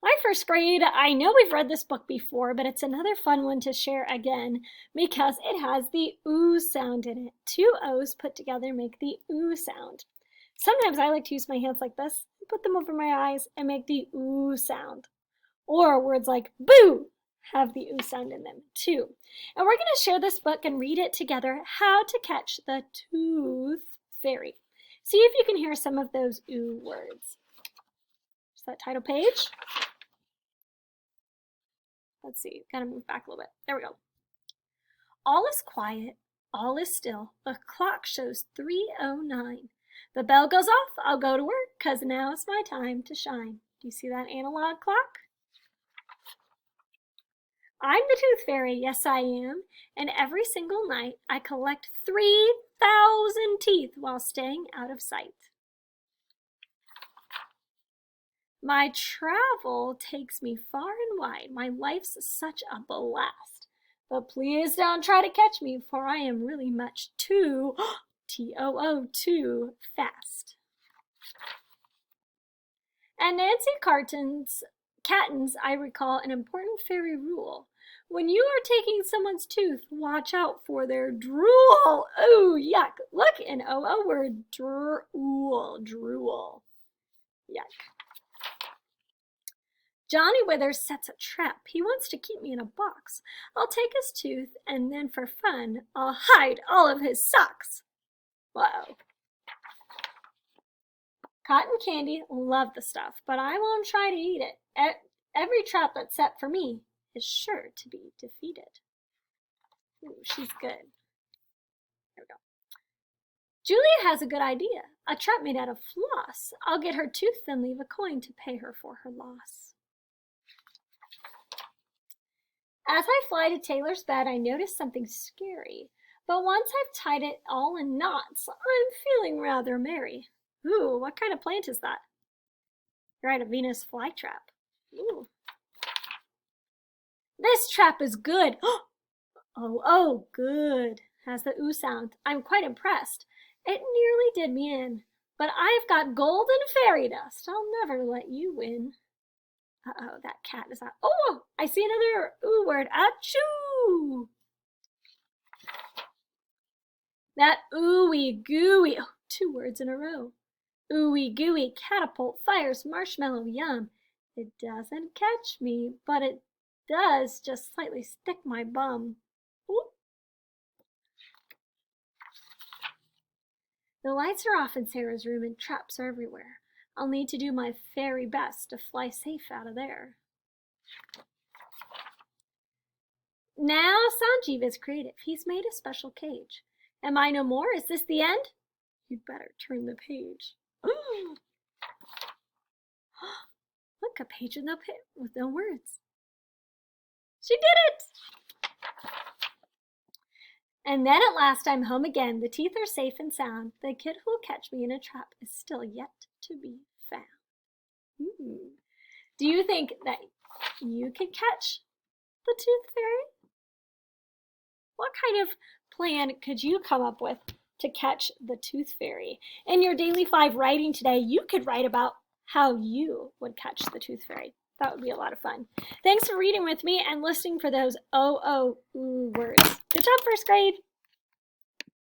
Hi, first grade. I know we've read this book before, but it's another fun one to share again because it has the oo sound in it. Two O's put together make the oo sound. Sometimes I like to use my hands like this, put them over my eyes, and make the oo sound. Or words like boo have the oo sound in them too. And we're going to share this book and read it together, How to Catch the Tooth Fairy. See if you can hear some of those oo words. Is that title page? Let's see, gotta move back a little bit. There we go. All is quiet, all is still. The clock shows 3:09. The bell goes off, I'll go to work, 'cause now it's my time to shine. Do you see that analog clock? I'm the Tooth Fairy, yes I am, and every single night I collect 3,000 teeth while staying out of sight. My travel takes me far and wide. My life's such a blast. But please don't try to catch me, for I am really much too, T-O-O, too fast. And Nancy Catton's, I recall an important fairy rule. When you are taking someone's tooth, watch out for their drool. Ooh, yuck. Look, an O-O word, drool. Yuck. Johnny Withers sets a trap. He wants to keep me in a box. I'll take his tooth, and then for fun, I'll hide all of his socks. Whoa. Cotton Candy loved the stuff, but I won't try to eat it. Every trap that's set for me is sure to be defeated. Ooh, she's good. There we go. Julia has a good idea. A trap made out of floss. I'll get her tooth, then leave a coin to pay her for her loss. As I fly to Taylor's bed, I notice something scary. But once I've tied it all in knots, I'm feeling rather merry. Ooh, what kind of plant is that? Right, a Venus flytrap. Ooh. This trap is good. Oh, good, has the oo sound. I'm quite impressed. It nearly did me in. But I've got golden fairy dust. I'll never let you win. Uh-oh, that cat is out. Oh, I see another oo word. Achoo! That ooey gooey. Oh, two words in a row. Ooey gooey catapult fires marshmallow yum. It doesn't catch me, but it does just slightly stick my bum. Ooh. The lights are off in Sarah's room and traps are everywhere. I'll need to do my very best to fly safe out of there. Now Sanjeev is creative. He's made a special cage. Am I no more? Is this the end? You'd better turn the page. Look, a page with no words. She did it! And then at last I'm home again. The teeth are safe and sound. The kid who'll catch me in a trap is still yet to be found. Do you think that you could catch the Tooth Fairy? What kind of plan could you come up with to catch the Tooth Fairy? In your Daily 5 writing today, you could write about how you would catch the Tooth Fairy. That would be a lot of fun. Thanks for reading with me and listening for those O-O-oo words. Good job, first grade.